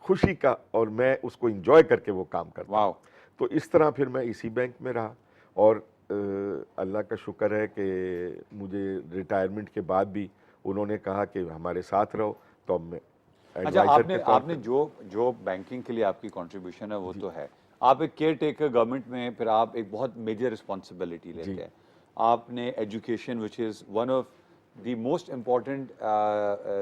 खुशी का, और मैं उसको इंजॉय करके वो काम करता हूँ। वाह। तो इस तरह फिर मैं इसी बैंक में रहा, और अल्लाह का शुक्र है कि मुझे रिटायरमेंट के बाद भी उन्होंने कहा कि हमारे साथ रहो, तो अब मैं अच्छा, एडवाइज़र आपने के तौर आपने पे। जो जो बैंकिंग के लिए आपकी कंट्रीब्यूशन है वो जी तो है। आप एक केयर टेकर गवर्नमेंट में, फिर आप एक बहुत मेजर रिस्पॉन्सिबिलिटी जी लेते हैं। आपने education which is one of the most important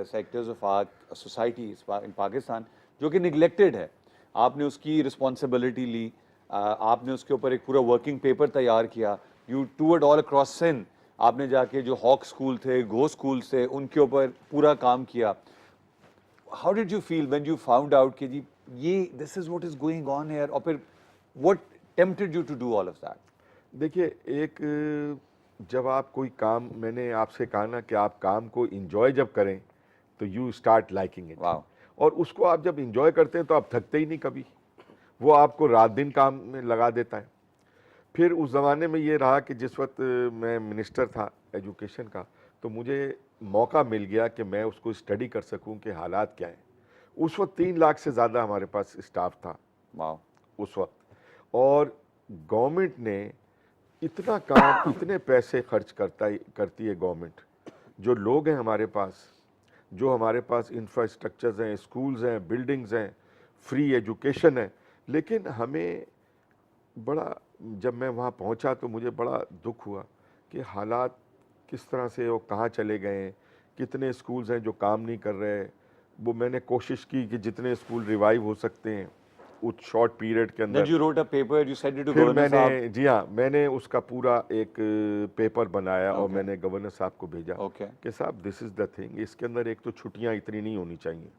sectors of our society in Pakistan, जो कि निगलेक्टेड है, आपने उसकी रिस्पॉन्सिबिलिटी ली। आपने उसके ऊपर एक पूरा वर्किंग पेपर तैयार किया। You toured all across Sindh. आपने जाके जो हॉक स्कूल थे, गो स्कूल थे, उनके ऊपर पूरा काम किया। How did you feel when you found out कि जी ये this is what is going on here, और फिर what tempted you to do all of that? देखिए, एक जब आप कोई काम, मैंने आपसे कहा ना कि आप काम को इंजॉय जब करें तो you start liking it, Wow. और उसको आप जब इंजॉय करते हैं तो आप थकते ही नहीं कभी, वो आपको रात दिन काम में लगा देता है। फिर उस ज़माने में ये रहा कि जिस वक्त मैं मिनिस्टर था एजुकेशन का, तो मुझे मौका मिल गया कि मैं उसको स्टडी कर सकूं कि हालात क्या हैं। उस वक्त 3 लाख से ज़्यादा हमारे पास स्टाफ था Wow. उस वक्त, और गवर्नमेंट ने इतना काम, इतने पैसे खर्च करती है गवर्नमेंट। जो लोग हैं हमारे पास, जो हमारे पास इंफ्रास्ट्रक्चर्स हैं, स्कूल्स हैं, बिल्डिंग्स हैं, फ्री एजुकेशन है, लेकिन हमें बड़ा, जब मैं वहाँ पहुँचा तो मुझे बड़ा दुख हुआ कि हालात किस तरह से, वो कहाँ चले गए हैं, कितने स्कूल्स हैं जो काम नहीं कर रहे। वो मैंने कोशिश की कि जितने स्कूल रिवाइव हो सकते हैं उस शॉर्ट पीरियड के Then अंदर। you wrote a paper, you sent it to फिर governor साहब। मैंने, जी हाँ, मैंने उसका पूरा एक पेपर बनाया और Okay. मैंने गवर्नर साहब को भेजा Okay. कि साहब दिस इज़ द थिंग, इसके अंदर एक तो छुट्टियाँ इतनी नहीं होनी चाहिए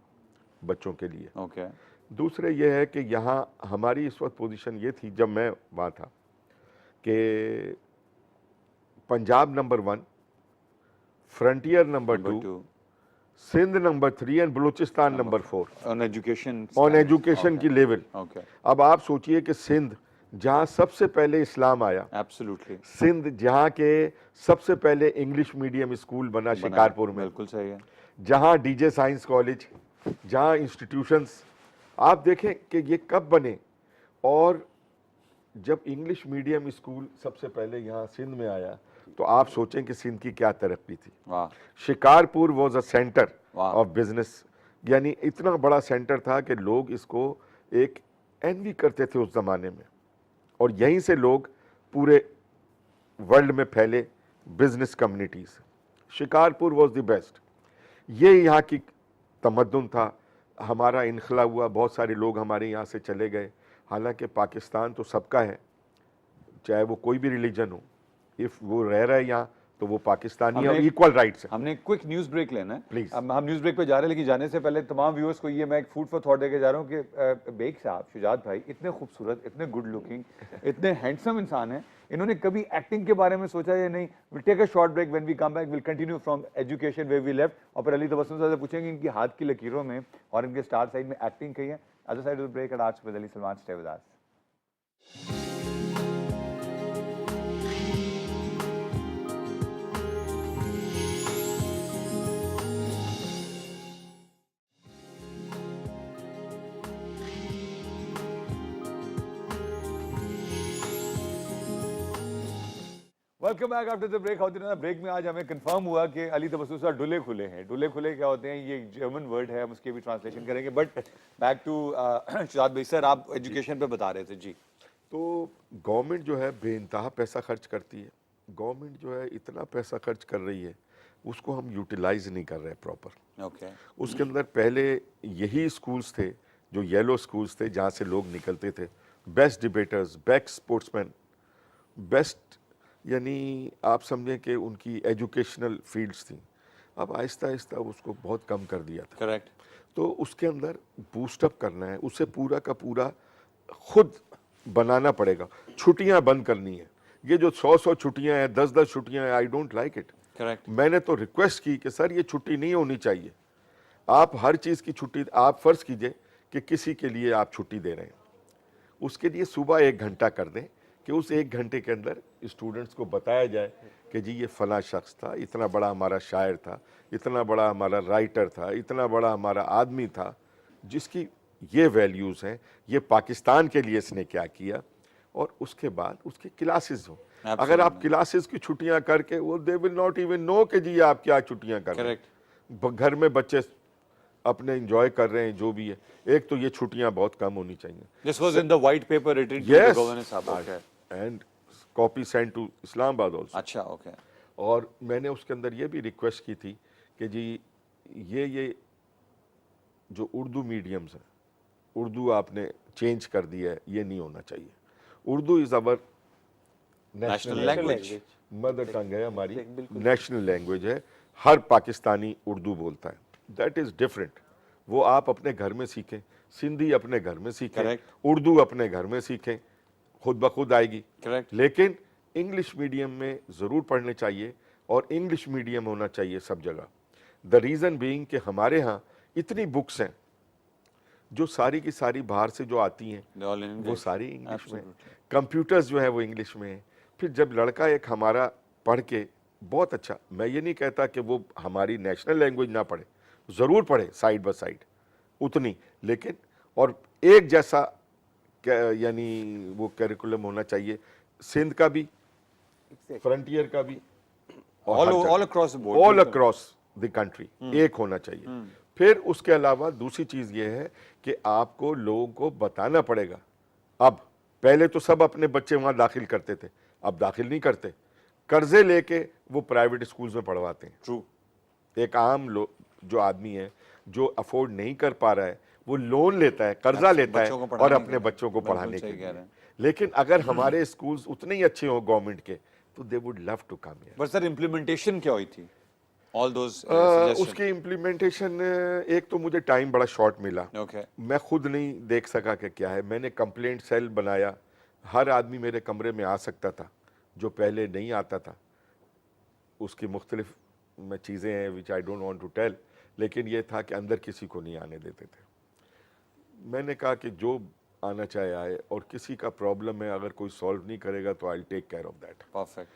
बच्चों के लिए। Okay. दूसरे ये है कि यहाँ हमारी इस वक्त पोजीशन ये थी जब मैं वहाँ था कि Punjab number 1, Frontier number Number 2, two, Sindh number 3 and Balochistan number number four. 4 On education on standards. Education Okay. की लेवल। Okay. अब आप सोचिए कि सिंध जहाँ सबसे पहले इस्लाम आया, Absolutely. सिंध जहाँ के सबसे पहले इंग्लिश मीडियम स्कूल बना बनाया, शिकारपुर में, बिल्कुल सही है। जहाँ डीजे साइंस कॉलेज, जहाँ इंस्टीट्यूशंस, आप देखें कि ये कब बने। और जब इंग्लिश मीडियम स्कूल सबसे पहले यहाँ सिंध में आया तो आप सोचें कि सिंध की क्या तरक्की थी। वाह। शिकारपुर वॉज अ सेंटर वाह। ऑफ बिजनेस, यानी इतना बड़ा सेंटर था कि लोग इसको एक एनवी करते थे उस ज़माने में, और यहीं से लोग पूरे वर्ल्ड में फैले business communities. Shikarpur was the best, ये यहाँ की तमद्दुन था। हमारा इनखला हुआ, बहुत सारे लोग हमारे यहाँ से चले गए। हालांकि पाकिस्तान तो सबका है, चाहे वो कोई भी रिलीजन हो, इफ़ वो रह रहा है यहाँ तो वो पाकिस्तानी है और इक्वल राइट्स है। हमने क्विक न्यूज़ ब्रेक लेना है। Please. हम न्यूज़ ब्रेक पे जा रहे हैं, लेकिन जाने से पहले तमाम व्यूअर्स को ये मैं एक फूड फॉर थॉट देके जा रहा हूँ कि बेग साहब, शुजात भाई, इतने खूबसूरत, इतने गुड लुकिंग, इतने हैंडसम इंसान हैं, इन्होंने कभी एक्टिंग के बारे में सोचा या नहीं? Will take a short break, when we come back will continue from education where we left, और फिर अली तबस्सुम साहब से पूछेंगे इनकी हाथ की लकीरों में और इनके स्टार साइड में एक्टिंग कही है। Other side of the break at आज with Ali Salman, stay with us. Welcome back after the break. Break में आज हमें कंफर्म हुआ कि अली तबस्सुम साहब डुले खुले हैं। डुले खुले क्या होते हैं? ये एक जर्मन वर्ड है, हम उसके भी ट्रांसलेशन करेंगे। बट बैक टू शुजात भाई सर, आप एजुकेशन पे बता रहे थे जी। तो गवर्नमेंट जो है बेइंतहा पैसा खर्च करती है। गवर्नमेंट जो है इतना पैसा खर्च कर रही है, उसको हम यूटिलाइज नहीं कर रहे प्रॉपर। ओके। उसके अंदर पहले यही स्कूल्स थे जो येलो स्कूल्स थे, जहाँ से लोग निकलते थे best debtors, best sportsman, best, यानी आप समझें कि उनकी एजुकेशनल फील्ड्स थी। अब आहिस्ता आहिस्ता उसको बहुत कम कर दिया था। करेक्ट। तो उसके अंदर बूस्टअप करना है, उसे पूरा का पूरा खुद बनाना पड़ेगा। छुट्टियां बंद करनी है। ये जो 100 छुट्टियां हैं, 10 छुट्टियां हैं, I don't like it. Correct. मैंने तो रिक्वेस्ट की कि सर ये छुट्टी नहीं होनी चाहिए। आप हर चीज़ की छुट्टी, आप फ़र्ज़ कीजिए कि किसी के लिए आप छुट्टी दे रहे हैं, उसके लिए सुबह 1 घंटा कर दें कि उस 1 घंटे के अंदर स्टूडेंट्स को बताया जाए कि जी ये फ़लाँ शख्स था, इतना बड़ा हमारा शायर था, इतना बड़ा हमारा राइटर था, इतना बड़ा हमारा आदमी था, जिसकी ये वैल्यूज़ हैं, ये पाकिस्तान के लिए इसने क्या किया, और उसके बाद उसके क्लासेस हो। अगर आप क्लासेस की छुट्टियां करके, वो they will not even know कि जी आप क्या छुट्टियां कर रहे हैं। घर में बच्चे अपने एंजॉय कर रहे हैं जो भी है। एक तो ये छुट्टियां बहुत कम होनी चाहिए। This was in the white paper written to the governor साहब। Okay. And copy send to Islamabad also. अच्छा, ओके। और मैंने उसके अंदर ये भी रिक्वेस्ट की थी कि जी ये जो उर्दू मीडियम्स हैं, उर्दू आपने चेंज कर दिया है, ये नहीं होना चाहिए। Urdu is our national language, mother tongue है हमारी, नेशनल लैंग्वेज है, हर पाकिस्तानी उर्दू बोलता है। That is different. वो आप अपने घर में सीखें, सिंधी अपने घर में सीखें, उर्दू अपने घर में सीखें, खुद ब खुद आएगी। लेकिन इंग्लिश मीडियम में ज़रूर पढ़ने चाहिए, और इंग्लिश मीडियम होना चाहिए सब जगह। द रीज़न बीइंग कि हमारे यहाँ इतनी बुक्स हैं जो सारी की सारी बाहर से जो आती हैं वो सारी इंग्लिश में, कंप्यूटर्स जो है वो इंग्लिश में है। फिर जब लड़का एक हमारा पढ़ के बहुत अच्छा, मैं ये नहीं कहता कि वो हमारी नेशनल लैंग्वेज ना पढ़े, ज़रूर पढ़े साइड बाय साइड उतनी, लेकिन और एक जैसा यानी वो करिकुलम होना चाहिए, सिंध का भी, फ्रंटियर का भी, ऑल अक्रॉस द कंट्री एक होना चाहिए। फिर उसके अलावा दूसरी चीज़ ये है कि आपको लोगों को बताना पड़ेगा। अब पहले तो सब अपने बच्चे वहाँ दाखिल करते थे, अब दाखिल नहीं करते, कर्जे लेके वो प्राइवेट स्कूल्स में पढ़वाते हैं। ट्रू। एक आम जो आदमी है जो अफोर्ड नहीं कर पा रहा है, वो लोन लेता है, कर्जा लेता है और अपने बच्चों को पढ़ाने के लिए। लेकिन अगर हमारे स्कूल्स उतने ही अच्छे हों गवर्नमेंट के, तो they would love to come here. But sir implementation क्या हुई थी? ऑल दोस उसकी इम्प्लीमेंटेशन, एक तो मुझे टाइम बड़ा शॉर्ट मिला, मैं खुद नहीं देख सका कि क्या है। मैंने कंप्लेंट सेल बनाया, हर आदमी मेरे कमरे में आ सकता था जो पहले नहीं आता था। उसकी मुख्तलिफ में चीज़ें हैं which I don't want to tell, लेकिन ये था कि अंदर किसी को नहीं आने देते थे। मैंने कहा कि जो आना चाहे आए, और किसी का प्रॉब्लम है अगर कोई सॉल्व नहीं करेगा तो I take care of that. Perfect.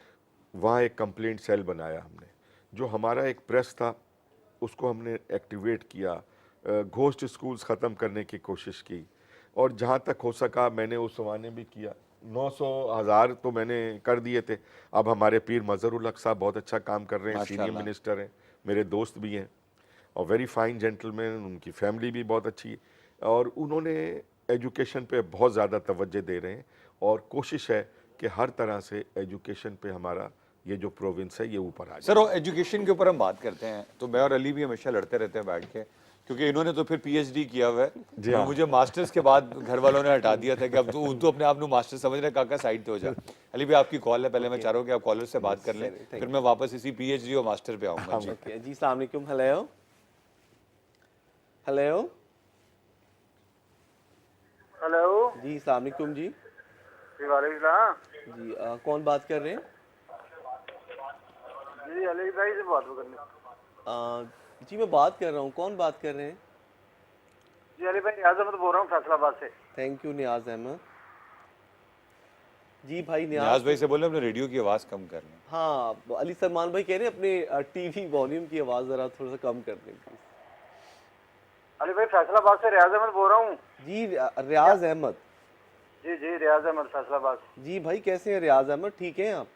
वहाँ एक कंप्लेंट सेल बनाया हमने, जो हमारा एक प्रेस था उसको हमने एक्टिवेट किया, घोस्ट स्कूल्स ख़त्म करने की कोशिश की, और जहाँ तक हो सका मैंने उस ज़माने भी किया। 900,000 तो मैंने कर दिए थे। अब हमारे पीर मज़हरुल हक साहब बहुत अच्छा काम कर रहे हैं, सीनियर मिनिस्टर हैं, मेरे दोस्त भी हैं, और वेरी फाइन जेंटलमैन, उनकी फैमिली भी बहुत अच्छी है, और उन्होंने एजुकेशन पे बहुत ज़्यादा तवज्जो दे रहे हैं, और कोशिश है कि हर तरह से एजुकेशन पे हमारा ये जो प्रोविंस है ये ऊपर आ जाए। सर, एजुकेशन के ऊपर हम बात करते हैं तो मैं और अली भी हमेशा लड़ते रहते हैं बैठ के, क्योंकि इन्होंने तो फिर पीएचडी किया हुआ है, तो मुझे मास्टर्स के बाद घर वालों ने हटा दिया था कि अब तो अपने आप को मास्टर समझ रहे, काका साइड पे हो जा। अली भी आपकी कॉल है, पहले मैं चाह रहा हूँ कि आप कॉलर से बात कर लें, फिर मैं वापस इसी पीएचडी और मास्टर पे आऊँगा। जी अस्सलाम वालेकुम। हेलो हेलो हेलो जी, अस्सलाम वालेकुम जी। वालेकुम जी कौन बात कर रहे हैं? जी अली भाई से बात करनी। जी मैं बात कर रहा हूँ, कौन बात कर रहे हैं? जी अली भाई नियाज अहमद बोल रहा हूँ फैसलाबाद से। थैंक यू नियाज अहमद जी। भाई नियाज भाई से बोले अपने रेडियो की आवाज़ कम कर लें। हाँ, अली सलमान भाई कह रहे हैं अपने टीवी वॉल्यूम की आवाज़ ज़रा थोड़ा सा कम कर दें प्लीज। अली भाई फैसलाबाद से रियाज अहमद बोल रहा हूँ। जी रियाज अहमद। जी रियाज अहमद फैसलाबाद। जी भाई कैसे हैं रियाज अहमद? ठीक हैं आप?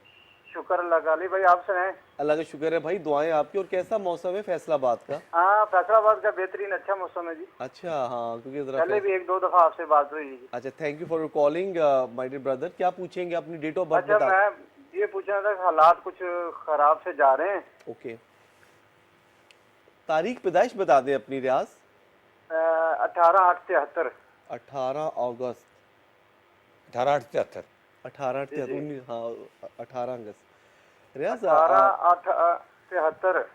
शुक्र अल्लाह का। अली भाई आप सुनाएं? अल्लाह का शुक्र है भाई, दुआएं आपकी। और कैसा मौसम है फैसलाबाद का? हाँ फैसलाबाद का बेहतरीन अच्छा मौसम है जी। अच्छा, हाँ क्योंकि जरा पहले भी 1-2 दफा आपसे बात हुई जी। अच्छा, thank you for calling my dear brother. क्या पूछेंगे? अपनी डेट ऑफ बर्थ अच्छा बता। मैं ये पूछना था, हालात कुछ खराब से जा रहे हैं। ओके, तारीख पैदाइश बता दें अपनी रियाज। 18/8/73। 18 अगस्त 1873। 1873। हाँ 18 अगस्त। रियाज 18/8/73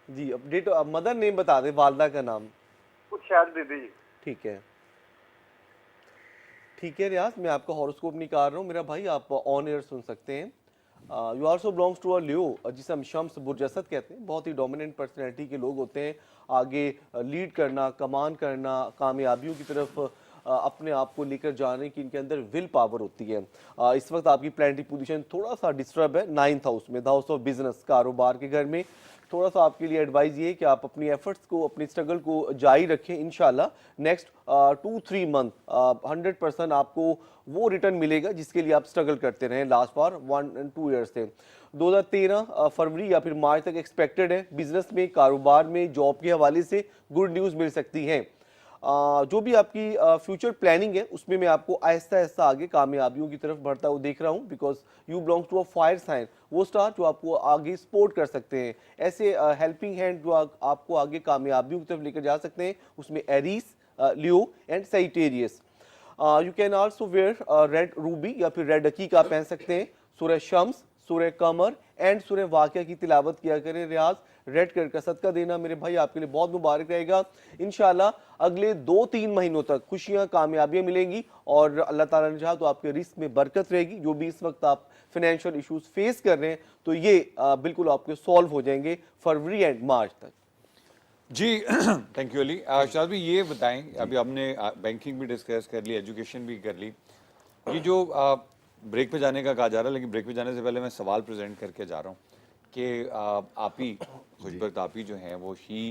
जी। अब डेट मदर नेम बता दें, वालदा का नाम। कुछ शायद बीबी। ठीक है ठीक है रियाज, मैं आपका हॉरोस्कोप निकाल रहा हूँ मेरा भाई, आप ऑन एयर सुन सकते हैं। You also belongs to a Leo, जिसे हम शम्स बुरजसद कहते हैं। बहुत ही डोमिनेंट पर्सनैलिटी के लोग होते हैं, आगे लीड करना, कमान करना, कामयाबियों की तरफ अपने आप को लेकर जाने की इनके अंदर विल पावर होती है। इस वक्त आपकी प्लानिटरी पोजीशन थोड़ा सा डिस्टर्ब है 9th हाउस में, द हाउस ऑफ बिजनेस, कारोबार के घर में थोड़ा सा आपके लिए एडवाइस ये है कि आप अपनी एफर्ट्स को, अपनी स्ट्रगल को जारी रखें। इंशाल्लाह नेक्स्ट 2-3 मंथ 100% आपको वो रिटर्न मिलेगा जिसके लिए आप स्ट्रगल करते रहे लास्ट फॉर 1 and 2 ईयर्स से। 2013 फरवरी या फिर मार्च तक एक्सपेक्टेड है बिजनेस में, कारोबार में, जॉब के हवाले से गुड न्यूज़ मिल सकती है। जो भी आपकी फ्यूचर प्लानिंग है उसमें मैं आपको आहिस्ता आहिस्ता आगे कामयाबियों की तरफ बढ़ता हुआ देख रहा हूँ, because you belongs to a fire sign, वो स्टार जो आपको आगे सपोर्ट कर सकते हैं। ऐसे हेल्पिंग हैंड जो आपको आगे कामयाबियों की तरफ लेकर जा सकते हैं, उसमें Aries, Leo and Sagittarius. You can also where red Ruby या फिर रेड अकीका पहन सकते हैं। सूरह शम्स, सूरह कमर एंड सूरह वाक़िया की तिलावत किया करें। रियाज रेड कलर का सदका देना मेरे भाई आपके लिए बहुत मुबारक रहेगा। इंशाल्लाह अगले 2-3 महीनों तक खुशियां, कामयाबियां मिलेंगी और अल्लाह ताला ने चाहा तो आपके रिस्क में बरकत रहेगी। जो भी इस वक्त आप फाइनेंशियल इश्यूज फेस कर रहे हैं तो ये बिल्कुल आपके सॉल्व हो जाएंगे फरवरी एंड मार्च तक। जी थैंक यू अली। शाद भाई ये बताएं, अभी हमने बैंकिंग भी डिस्कस कर ली, एजुकेशन भी कर ली, ये जो ब्रेक पे जाने का कहा जा रहा है, लेकिन ब्रेक पे जाने से पहले मैं सवाल प्रेजेंट करके जा रहा हूँ कि आप ही खुशबख्त आप ही जो हैं वो she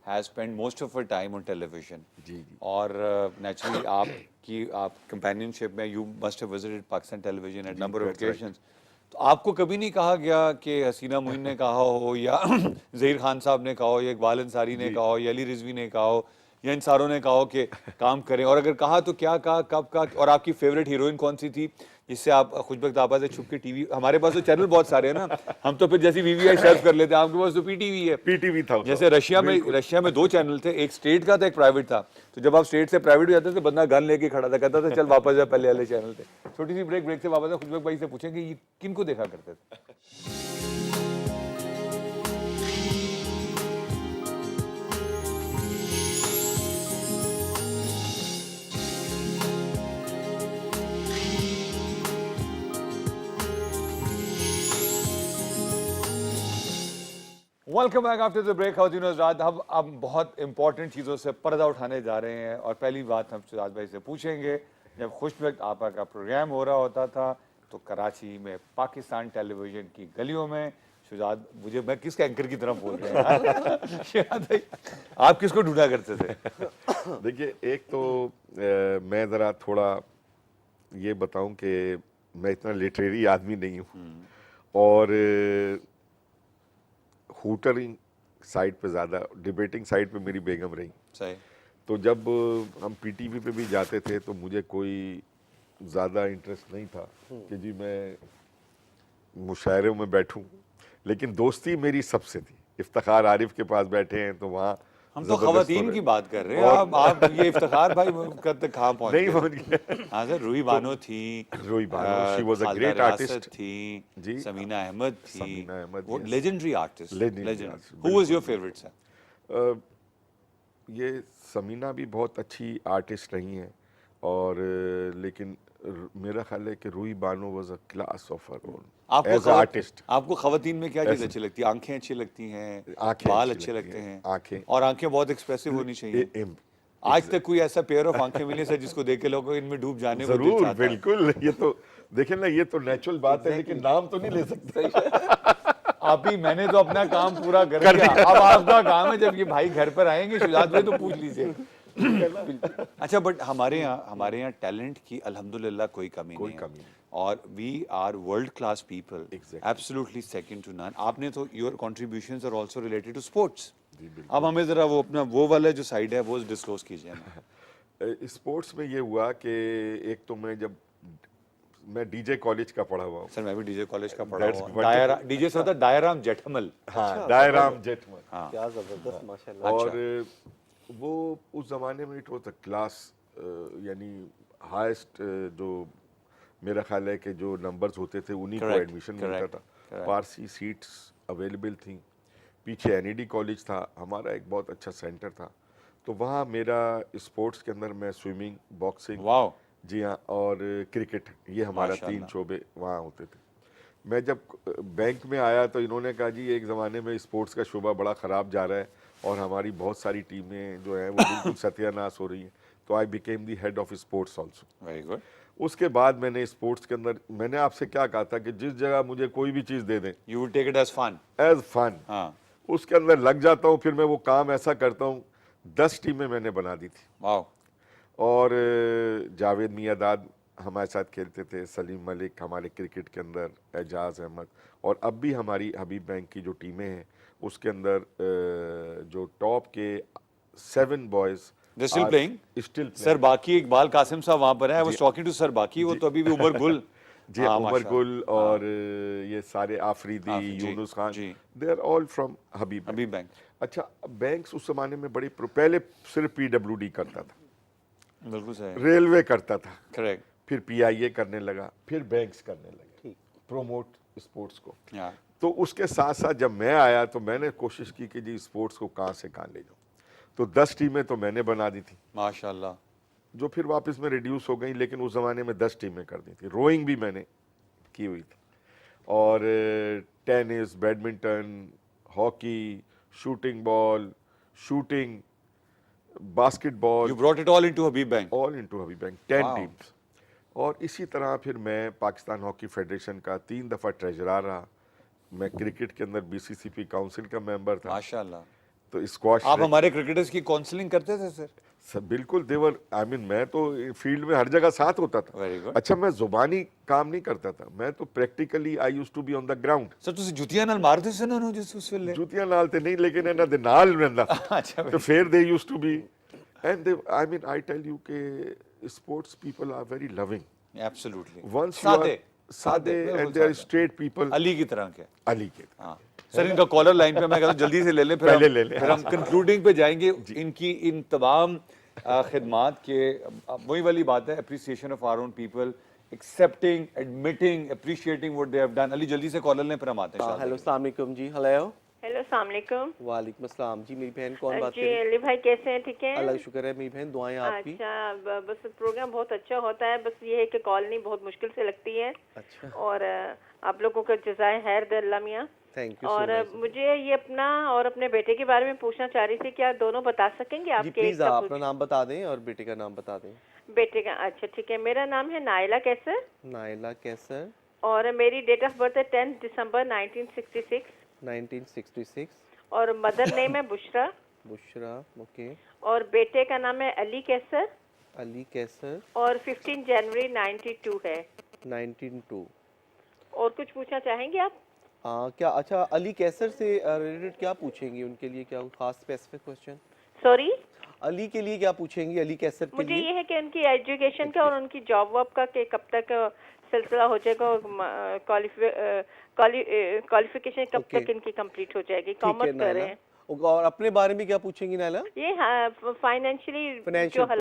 has spend most of her time on television जी। और नेचुरली आप कंपेनियनशिप में you must have visited Pakistan television at number of occasions, तो आपको कभी नहीं कहा गया कि हसीना मुइन ने कहा हो या ज़हीर खान साहब ने कहा हो या इकबाल अंसारी ने कहा हो या अली रिजवी ने कहा हो या इन सारों ने कहा हो कि काम करें, और अगर कहा तो क्या कहा, कब कहा, और आपकी फेवरेट हीरोइन कौन सी थी जिससे आप खुशबख्त आपा से छुप के टीवी, हमारे पास तो चैनल बहुत सारे हैं ना, हम तो फिर जैसी वीवीआई सर्व कर लेते हैं, आपके पास तो पीटीवी है। पीटीवी था जैसे रशिया में 2 चैनल थे, एक स्टेट का था, एक प्राइवेट था, तो जब आप स्टेट से प्राइवेट हो जाते थे बंदा गन लेके खड़ा था, कहता था चल वापस जा पहले वाले चैनल थे। छोटी सी ब्रेक से वापस खुशबख्त भाई से पूछेंगे ये किनको देखा करते थे। Welcome back after the break. खातिन हज़रात, हम अब बहुत इंपॉर्टेंट चीज़ों से पर्दा उठाने जा रहे हैं और पहली बात हम शुजात भाई से पूछेंगे, जब खुशबख्त आपा का प्रोग्राम हो रहा होता था तो कराची में पाकिस्तान टेलीविजन की गलियों में शुजात, मुझे मैं किसके एंकर की तरफ बोल रहे हैं शुजात भाई, आप किसको ढूंढा करते थे? देखिए, एक तो मैं ज़रा थोड़ा ये बताऊं कि मैं इतना लिटरेरी आदमी नहीं हूँ और हूटरिंग साइड पे ज़्यादा, डिबेटिंग साइड पे मेरी बेगम रही। सही। तो जब हम पीटीवी पे भी जाते थे तो मुझे कोई ज़्यादा इंटरेस्ट नहीं था कि जी मैं मुशायरों में बैठूं, लेकिन दोस्ती मेरी सबसे थी। इफ्तिखार आरिफ के पास बैठे हैं तो वहाँ हम तो खवातीन की बात कर रहे हैं, आप ये इफ्तिखार भाई करते कहाँ पहुँच नहीं गए? पहुँच गया। हाँ सर, रूही बानो थी, Ruhi Bano, she was a Khaleda great रियासत artist. थी, जी। समीना अहमद थी, समीना अहमद, वो yes. Legendary artist, Legendary legend. artist, who was your favourite sir? ये समीना भी बहुत अच्छी आर्टिस्ट रही हैं और लेकिन मेरा ख्याल है कि Roohi Bano was a class of her own as a artist. आपको खवातीन में क्या चीज़ अच्छी लगती है? आंखें अच्छी लगती हैं, आंखें बाल अच्छी अच्छे लगती लगते हैं, हैं, आंखें। और आंखें बहुत एक्सप्रेसिव होनी चाहिए। आज तक कोई ऐसा पेयर ऑफ आंखें मिले सर जिसको देख के लोगों को इनमें डूब जाने को दिल जरूर, चाहता है? बिल्कुल। ये तो देखिए ना, ये तो नेचुरल बात है, लेकिन नाम तो नहीं ले सकते। आप ही, मैंने तो अपना काम पूरा कर दिया, अब आपका काम है जब ये भाई घर पर आएंगे शुजात भाई तो पूछ लीजिए। अच्छा, बट हमारे यहाँ टैलेंट की अल्हम्दुलिल्लाह कोई कमी नहीं है और we are world class people, absolutely second to none. आपने तो your contributions are also related to sports. अब हमें जरा वो अपना वो वाला जो साइड है वो डिस्क्लोज कीजिए ना। स्पोर्ट्स में ये हुआ कि एक तो मैं डीजे कॉलेज का पढ़ा हुआ हूँ। सर मैं भी डीजे कॉलेज का पढ़ा That's हुआ, wonderful. डीजे से होता डायराम जेठमल। हाँ, डायराम जेठमल। क्या जबरदस्त, माशाल्लाह। और वो उस ज़माने में इट वाज अ क्लास, यानी हाईएस्ट, जो मेरा ख्याल है कि जो नंबर्स होते थे उन्हीं को एडमिशन मिलता था। पारसी सीट्स अवेलेबल थी, पीछे एनईडी कॉलेज था, हमारा एक बहुत अच्छा सेंटर था। तो वहाँ मेरा स्पोर्ट्स के अंदर मैं स्विमिंग, बॉक्सिंग, वाह, जी हाँ, और क्रिकेट, ये हमारा 3 शोबे वहाँ होते थे। मैं जब बैंक में आया तो इन्होंने कहा जी एक ज़माने में स्पोर्ट्स का शोबा बड़ा ख़राब जा रहा है और हमारी बहुत सारी टीमें जो हैं वो बिल्कुल सत्यानाश हो रही हैं। तो I became the head of sports also. Very good. उसके बाद मैंने स्पोर्ट्स के अंदर, मैंने आपसे क्या कहा था कि जिस जगह मुझे कोई भी चीज़ दे दें, you will take it as fun. As fun. हाँ, उसके अंदर लग जाता हूँ, फिर मैं वो काम ऐसा करता हूँ। 10 टीमें मैंने बना दी थी वाह, और जावेद मियादाद हमारे साथ खेलते थे, सलीम मलिक हमारे क्रिकेट के अंदर, एजाज अहमद, और अब भी हमारी हबीब बैंक की जो टीमें हैं उसके अंदर जो टॉप के 7 boys They're still playing? Still sir बाकी इकबाल कासिम साहब वहां पर है। I was talking to sir बाकी, वो तो अभी भी उमर गुल जी, हाँ, उमर माशाल्लाह। गुल और ये सारे Afridi, ji, Younis Khan, ji. They are all from Habib bank. Habib bank. अच्छा, बैंक्स उस जमाने में बड़े पहले सिर्फ पीडब्ल्यूडी करता था, बिल्कुल सही, रेलवे करता था, करेक्ट, फिर पीआईए करने लगा, फिर बैंक्स करने लगे प्रोमोट स्पोर्ट्स को। या तो उसके साथ साथ जब मैं आया तो मैंने कोशिश की कि जी स्पोर्ट्स को कहाँ से कहाँ ले जाऊँ। तो 10 टीमें तो मैंने बना दी थी, माशाल्लाह, जो फिर वापस में रिड्यूस हो गई, लेकिन उस ज़माने में 10 टीमें कर दी थी। रोइंग भी मैंने की हुई थी, और tennis, badminton, hockey, shooting ball, shooting, basketball, you brought it all into Habib bank. All into Habib bank, 10 Wow. Teams. और इसी तरह फिर मैं पाकिस्तान हॉकी फेडरेशन का 3 दफ़ा ट्रेजरर रहा। मैं क्रिकेट के अंदर बीसीसीपी काउंसिल का मेंबर था। माशाल्लाह, तो स्क्वाश आप हमारे क्रिकेटर्स की काउंसलिंग करते थे सर? सब बिल्कुल देवर, आई मीन मैं तो फील्ड में हर जगह साथ होता था। Very good. अच्छा, मैं जुबानी काम नहीं करता था, मैं तो practically I used to be on the ground. Sir ਤੁਸੀਂ ਜੁੱਤੀਆਂ ਨਾਲ ਮਾਰਦੇ ਸੀ ਉਹਨਾਂ ਨੂੰ ਜਿਸ ਉਸ ਵੇਲੇ? ਜੁੱਤੀਆਂ ਨਾਲ ਤੇ ਨਹੀਂ, ਲੇਕਿਨ ਇਹਨਾਂ ਦੇ ਨਾਲ ਰਹਿੰਦਾ ਅੱਛਾ तो फिर they used to be, and they, I mean I tell you कि sports people are very loving. Absolutely, Once you सादे, are सादे बिल्कुल and they are सादे। straight people, अली की तरह के। अली के। हाँ सर, इनका कॉलर लाइन पे मैं कहता हूँ जल्दी से ले लें, फिर पहले हम ले लें, फिर हम कंक्लूडिंग पे जाएंगे। इनकी इन तमाम खिदमात के, वही वाली बात है, appreciation of our own people, accepting, admitting, appreciating what they have done. Ali जल्दी से कॉलर लें, फिर हम आते हैं। हेलो, अस्सलाम वालेकुम जी। हेलो, हेलो, अस्सलाम वालेकुम। वालेकुम अस्सलाम जी। मेरी बहन कौन बात कर जी रही है? अली भाई कैसे हैं? ठीक है, अल्लाह का शुक्र है, मेरी बहन दुआएं आपकी। अच्छा, बस प्रोग्राम बहुत अच्छा होता है, बस ये है कि कॉल नहीं बहुत मुश्किल से लगती है। अच्छा, और आप लोगों का जज़ाए खैर दे अल्लाह मियां। थैंक यू और सो मच। मुझे ये अपना और अपने बेटे के बारे में पूछना चाह रही थी, क्या दोनों बता सकेंगे जी आपके? प्लीज आप अपना नाम बता दें और बेटे का नाम बता दें। बेटे का, अच्छा ठीक है, मेरा नाम है नाइला कैसर नाइला कैसर, और मेरी डेट ऑफ बर्थ है 10 दिसंबर 1966 1966। और मदर नेम है बुशरा बुशरा, ओके। और बेटे का नाम है अली कैसर अली कैसर, और 15 जनवरी 92 है। 1902। और कुछ पूछना चाहेंगे आप? क्या अच्छा, अली कैसर से रिलेटेड क्या पूछेंगी? उनके लिए क्या खास स्पेसिफिक क्वेश्चन? सॉरी, अली के लिए क्या पूछेंगी? अली कैसर के मुझे लिए ये है कि उनकी एजुकेशन का और उनकी जॉब वॉब का कि कब तक सिलसिला हो जाएगा, और क्वालिफिकेशन कब Okay. तक इनकी कंप्लीट हो जाएगी। ठीक है कॉमर्स कर रहे नाइला। हैं और अपने बारे में क्या पूछेंगी नाइला? ये, फाइनेंशियली जो Financial हालात